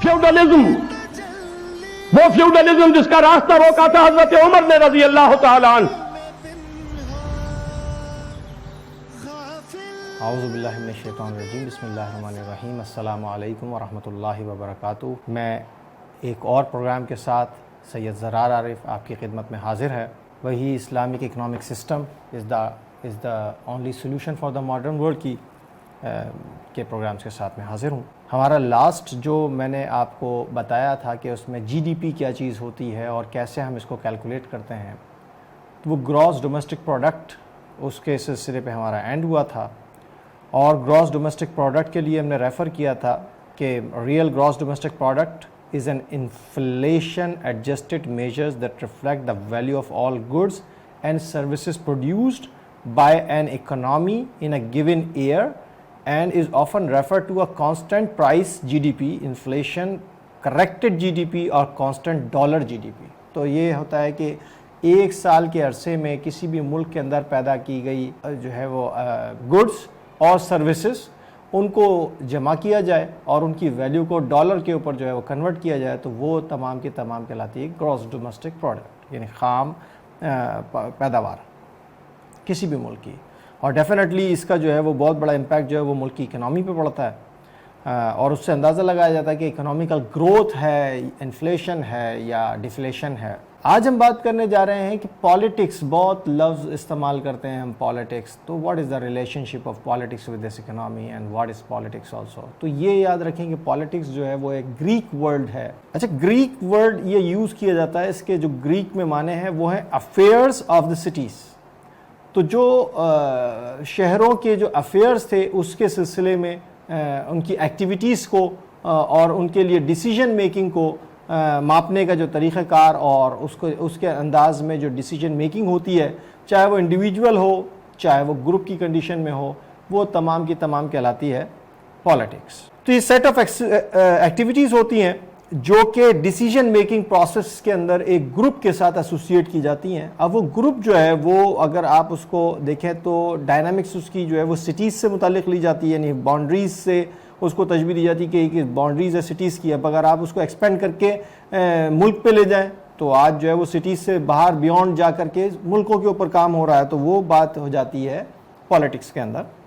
Feudalism, वो feudalism जिसका रास्ता रोका था हजरत उमर ने रजी अल्लाह तआला अन्हु। औज़ुबिल्लाहि मिनश्शैतानिर्रजीम, बिस्मिल्लाहिर्रहमानिर्रहीम, अस्सलामु अलैकुम वरहमतुल्लाहि वबरकातुहू। मैं एक और प्रोग्राम के साथ सैयद ज़रार आरिफ आपकी खिदमत में हाज़िर है। वही Islamic economic system is the only solution for the modern world के प्रोग्राम्स के साथ मैं हाज़िर हूँ। हमारा लास्ट जो मैंने आपको बताया था कि उसमें जीडीपी क्या चीज़ होती है और कैसे हम इसको कैलकुलेट करते हैं, तो वो ग्रॉस डोमेस्टिक प्रोडक्ट, उसके सिलसिले पे हमारा एंड हुआ था। और ग्रॉस डोमेस्टिक प्रोडक्ट के लिए हमने रेफ़र किया था कि real gross domestic product is an inflation adjusted measures that reflect the value of all goods and services produced by an economy in a given year and is often referred to a constant price GDP, inflation corrected GDP और constant dollar GDP। तो ये होता है कि एक साल के अरसे में किसी भी मुल्क के अंदर पैदा की गई जो है वो गुड्स और सर्विसेज, उनको जमा किया जाए और उनकी वैल्यू को डॉलर के ऊपर जो है वो कन्वर्ट किया जाए, तो वो तमाम की तमाम कहलाती है ग्रॉस डोमेस्टिक प्रोडक्ट, यानी ख़ाम पैदावार किसी भी मुल्क की। और डेफिनेटली इसका जो है वो बहुत बड़ा इम्पैक्ट जो है वो मुल्क की इकनॉमी पे पड़ता है और उससे अंदाज़ा लगाया जाता है कि इकोनॉमिकल ग्रोथ है, इन्फ्लेशन है या डिफ्लेशन है। आज हम बात करने जा रहे हैं कि पॉलिटिक्स, बहुत लफ्ज़ इस्तेमाल करते हैं हम पॉलिटिक्स, तो what is the relationship of politics with this economy and what is politics also. तो ये याद रखें कि पॉलिटिक्स जो है वो एक ग्रीक वर्ड है। अच्छा, ग्रीक वर्ड ये यूज़ किया जाता है, इसके जो ग्रीक में माने हैं वो हैं अफेयर्स ऑफ द सिटीज़। तो जो शहरों के जो अफेयर्स थे उसके सिलसिले में उनकी एक्टिविटीज़ को और उनके लिए डिसीजन मेकिंग को मापने का जो तरीक़ाकार और उसके अंदाज़ में जो डिसीजन मेकिंग होती है, चाहे वो इंडिविजुअल हो चाहे वो ग्रुप की कंडीशन में हो, वो तमाम की तमाम कहलाती है पॉलिटिक्स। तो ये सेट ऑफ एक्टिविटीज़ होती हैं जो कि डिसीजन मेकिंग प्रोसेस के अंदर एक ग्रुप के साथ एसोसिएट की जाती हैं। अब वो ग्रुप जो है वो अगर आप उसको देखें तो डायनामिक्स उसकी जो है वो सिटीज़ से मुतालिक ली जाती है, यानी बाउंड्रीज़ से उसको तजबीह दी जाती है कि बाउंड्रीज़ है सिटीज़ की। अब अगर आप उसको एक्सपेंड करके मुल्क पे ले जाएं तो आज जो है वो सिटीज़ से बाहर बियॉन्ड जा कर के मुल्कों के ऊपर काम हो रहा है, तो वो बात हो जाती है पॉलिटिक्स के अंदर।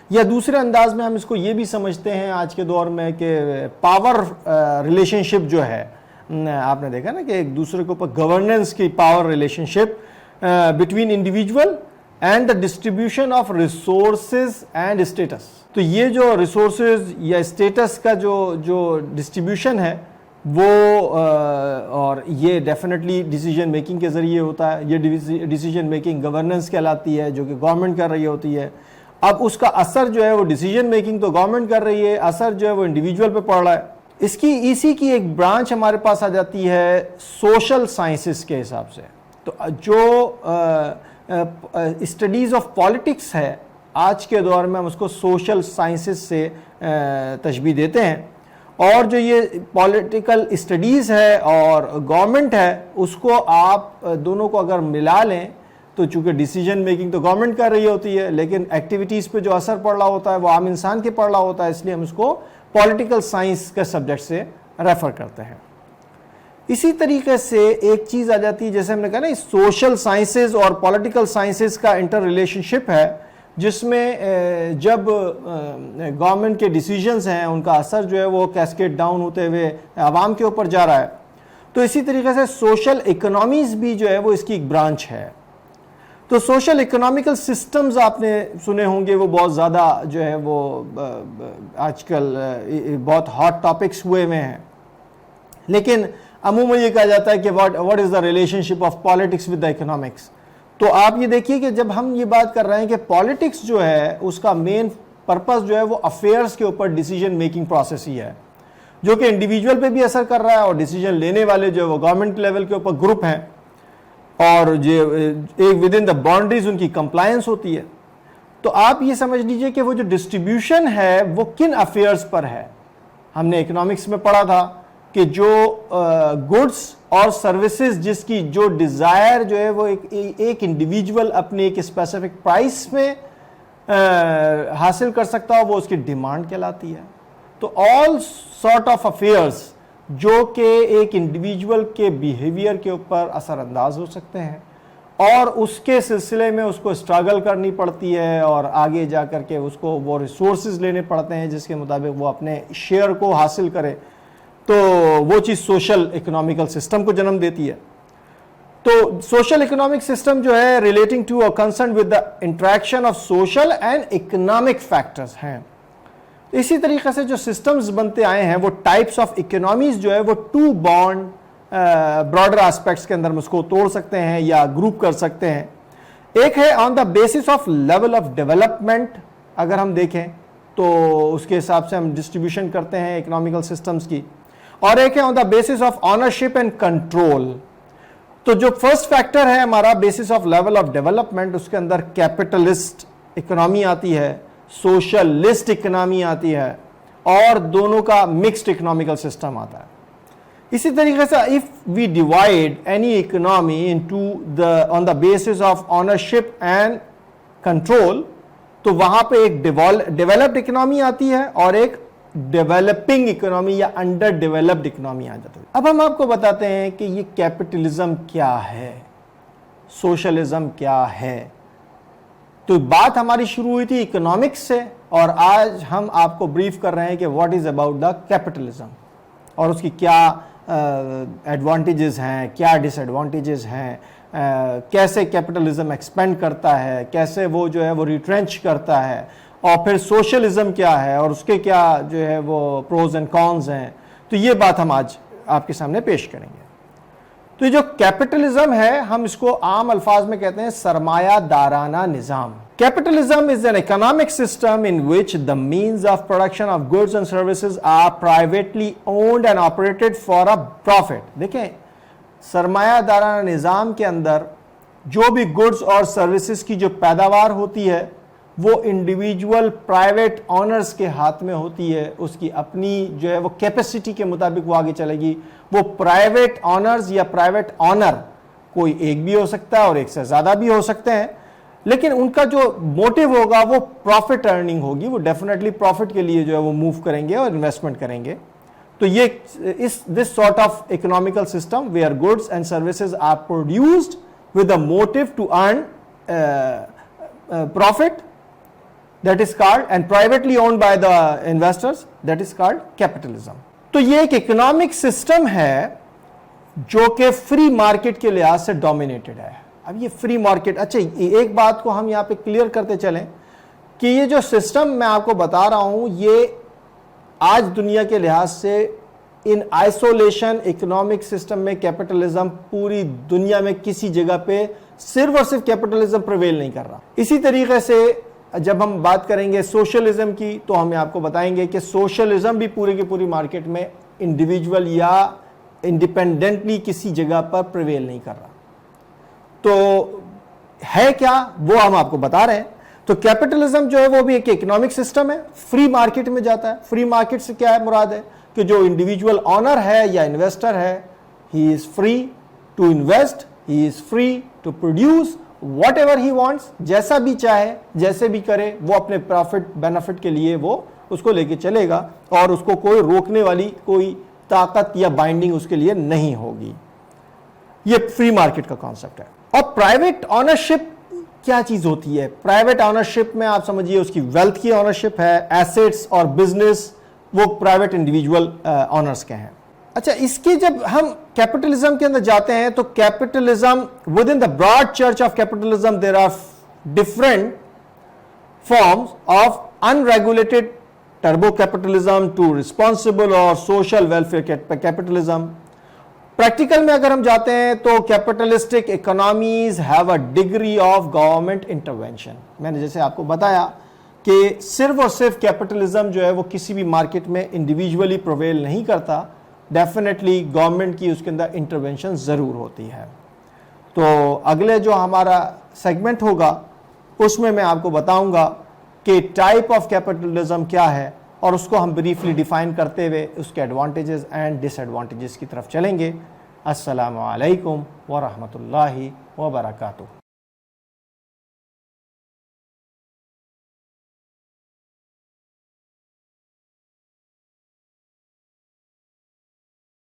या दूसरे अंदाज में हम इसको ये भी समझते हैं आज के दौर में कि पावर रिलेशनशिप जो है, आपने देखा ना कि एक दूसरे के ऊपर गवर्नेंस की power relationship between individual and the distribution of resources and status. तो ये जो रिसोर्सेज या स्टेटस का जो डिस्ट्रीब्यूशन है वो और ये डेफिनेटली डिसीजन मेकिंग के ज़रिए होता है। ये डिसीजन मेकिंग गवर्नेंस कहलाती है जो कि गवर्नमेंट कर रही होती है। अब उसका असर जो है वो डिसीजन मेकिंग तो गवर्नमेंट कर रही है, असर जो है वो इंडिविजुअल पे पड़ रहा है। इसी की एक ब्रांच हमारे पास आ जाती है सोशल साइंसेस के हिसाब से। तो जो स्टडीज़ ऑफ पॉलिटिक्स है आज के दौर में हम उसको सोशल साइंसेस से तशबीह देते हैं। और जो ये पॉलिटिकल स्टडीज़ है और गवर्नमेंट है, उसको आप दोनों को अगर मिला लें तो चूँकि डिसीजन मेकिंग तो गवर्नमेंट कर रही होती है, लेकिन एक्टिविटीज़ पे जो असर पड़ रहा होता है वो आम इंसान के पड़ रहा होता है, इसलिए हम इसको पॉलिटिकल साइंस के सब्जेक्ट से रेफ़र करते हैं। इसी तरीके से एक चीज़ आ जाती है, जैसे हमने कहा ना, सोशल साइंसेज और पॉलिटिकल साइंसेज का इंटर रिलेशनशिप है, जिसमें जब गवर्नमेंट के डिसीजंस हैं उनका असर जो है वो कैस्केड डाउन होते हुए आवाम के ऊपर जा रहा है। तो इसी तरीके से सोशल इकोनॉमीज़ भी जो है वो इसकी एक ब्रांच है। तो सोशल इकोनॉमिकल सिस्टम्स आपने सुने होंगे, वो बहुत ज़्यादा जो है वो आजकल बहुत हॉट टॉपिक्स हुए में हैं। लेकिन अमूमन ये कहा जाता है कि what is the relationship of politics with the economics. तो आप ये देखिए कि जब हम ये बात कर रहे हैं कि पॉलिटिक्स जो है उसका मेन पर्पस जो है वो अफेयर्स के ऊपर डिसीजन मेकिंग प्रोसेस ही है, जो कि इंडिविजुअल पे भी असर कर रहा है और डिसीजन लेने वाले जो है वो गवर्नमेंट लेवल के ऊपर ग्रुप हैं और जो एक विद इन द बाउंड्रीज उनकी कंप्लायंस होती है। तो आप ये समझ लीजिए कि वो जो डिस्ट्रीब्यूशन है वो किन अफेयर्स पर है। हमने इकोनॉमिक्स में पढ़ा था कि जो गुड्स और सर्विसेज जिसकी जो डिज़ायर जो है वो एक इंडिविजुअल अपने एक स्पेसिफिक प्राइस में हासिल कर सकता हो, वो उसकी डिमांड कहलाती है। تو آل سارٹ آف افیئرس جو کہ ایک انڈیویجول کے بیہیویئر کے اوپر اثر انداز ہو سکتے ہیں اور اس کے سلسلے میں اس کو اسٹرگل کرنی پڑتی ہے اور آگے جا کر کے اس کو وہ ریسورسز لینے پڑتے ہیں جس کے مطابق وہ اپنے شیئر کو حاصل کرے، تو وہ چیز سوشل اکنامیکل سسٹم کو جنم دیتی ہے۔ تو سوشل اکنامک سسٹم جو ہے ریلیٹنگ ٹو اور concern with the interaction of social and economic factors ہیں۔ اسی طریقے سے جو سسٹمز بنتے آئے ہیں وہ ٹائپس آف اکنامیز جو ہے وہ ٹو بانڈ براڈر آسپیکٹس کے اندر ہم اس کو توڑ سکتے ہیں یا گروپ کر سکتے ہیں۔ ایک ہے on the basis of level of development, اگر ہم دیکھیں تو اس کے حساب سے ہم ڈسٹریبیوشن کرتے ہیں اکنامیکل سسٹمز کی، اور ایک ہے on the basis of ownership and control. تو جو فرسٹ فیکٹر ہے ہمارا basis of level of development, اس کے اندر کیپٹلسٹ اکنامی آتی ہے، سوشلسٹ اکنامی آتی ہے، اور دونوں کا مکسڈ اکنامیکل سسٹم آتا ہے۔ اسی طریقے سے if we divide any economy into on the basis of ownership and control، تو وہاں پہ ایک ڈیولپڈ اکنامی آتی ہے اور ایک ڈیولپنگ اکنامی یا انڈر ڈیولپڈ اکنامی آ جاتی ہے۔ اب ہم آپ کو بتاتے ہیں کہ یہ کیپٹلزم کیا ہے، سوشلزم کیا ہے۔ تو بات ہماری شروع ہوئی تھی اکنامکس سے، اور آج ہم آپ کو بریف کر رہے ہیں کہ what is about the capitalism اور اس کی کیا ایڈوانٹیجز ہیں، کیا ڈس ایڈوانٹیجز ہیں، کیسے کیپٹلزم ایکسپینڈ کرتا ہے، کیسے وہ جو ہے وہ ریٹرینچ کرتا ہے، اور پھر سوشلزم کیا ہے اور اس کے کیا جو ہے وہ پروز اینڈ کونز ہیں۔ تو یہ بات ہم آج آپ کے سامنے پیش کریں گے۔ تو یہ جو کیپٹلزم ہے ہم اس کو عام الفاظ میں کہتے ہیں سرمایہ دارانہ نظام۔ Capitalism is an economic system in which the means of production of goods and services are privately owned and operated for a profit۔ دیکھیں سرمایہ دارانہ نظام کے اندر جو بھی گڈز اور سروسز کی جو پیداوار ہوتی ہے وہ انڈیویجول پرائیویٹ آنرز کے ہاتھ میں ہوتی ہے، اس کی اپنی جو ہے وہ کیپیسٹی کے مطابق وہ آگے چلے گی۔ وہ پرائیویٹ آنرز یا پرائیویٹ آنر کوئی ایک بھی ہو سکتا ہے اور ایک سے زیادہ بھی ہو سکتے ہیں، لیکن ان کا جو موٹیو ہوگا وہ پروفٹ ارننگ ہوگی، وہ ڈیفینیٹلی پروفٹ کے لیے جو ہے وہ موو کریں گے اور انویسٹمنٹ کریں گے۔ تو یہ this sort of economical system where goods and services are produced with a motive to earn profit, that is called and privately owned by the investors, that is called capitalism۔ تو یہ ایک economic system ہے جو کہ free market کے لحاظ سے dominated ہے۔ اب یہ فری مارکیٹ، اچھا ایک بات کو ہم یہاں پہ کلیئر کرتے چلیں کہ یہ جو سسٹم میں آپ کو بتا رہا ہوں یہ آج دنیا کے لحاظ سے ان آئسولیشن اکنامک سسٹم میں کیپٹلزم پوری دنیا میں کسی جگہ پہ صرف اور صرف کیپٹلزم پریویل نہیں کر رہا۔ اسی طریقے سے جب ہم بات کریں گے سوشلزم کی تو ہم آپ کو بتائیں گے کہ سوشلزم بھی پورے کی پوری مارکیٹ میں انڈیویجول یا انڈیپینڈنٹلی کسی جگہ پر پریویل نہیں کر رہا۔ تو ہے کیا وہ ہم آپ کو بتا رہے ہیں۔ تو کیپٹلزم جو ہے وہ بھی ایک اکنامک سسٹم ہے، فری مارکیٹ میں جاتا ہے۔ فری مارکیٹ سے کیا ہے مراد ہے کہ جو انڈیویجول آنر ہے یا انویسٹر ہے، he is free to invest, he is free to produce whatever he wants, جیسا بھی چاہے جیسے بھی کرے، وہ اپنے پروفٹ بینیفٹ کے لیے وہ اس کو لے کے چلے گا اور اس کو کوئی روکنے والی کوئی طاقت یا بائنڈنگ اس کے لیے نہیں ہوگی۔ یہ فری مارکیٹ کا کانسیپٹ ہے۔ اور پرائیویٹ آنرشپ کیا چیز ہوتی ہے؟ پرائیویٹ آنرشپ میں آپ سمجھیے اس کی ویلتھ کی آنرشپ ہے، ایسیٹس اور بزنس وہ پرائیویٹ انڈیویجول آنرز کے ہیں۔ اچھا اس کی جب ہم کیپٹلزم کے اندر جاتے ہیں تو capitalism within the broad church of capitalism there are different forms of unregulated turbo capitalism to responsible اور سوشل ویلفیئر کیپٹلزم۔ پریکٹیکل میں اگر ہم جاتے ہیں تو capitalistic economies have a degree of government intervention. میں نے جیسے آپ کو بتایا کہ صرف اور صرف کیپٹلزم جو ہے وہ کسی بھی مارکیٹ میں انڈیویجولی پرویل نہیں کرتا، ڈیفینیٹلی گورنمنٹ کی اس کے اندر انٹروینشن ضرور ہوتی ہے۔ تو اگلے جو ہمارا سیگمنٹ ہوگا اس میں آپ کو بتاؤں گا کہ ٹائپ آف کیپٹلزم کیا ہے اور اس کو ہم بریفلی ڈیفائن کرتے ہوئے اس کے ایڈوانٹیجز اینڈ ڈس ایڈوانٹیجز کی طرف چلیں گے۔ السلام علیکم ورحمۃ اللہ وبرکاتہ۔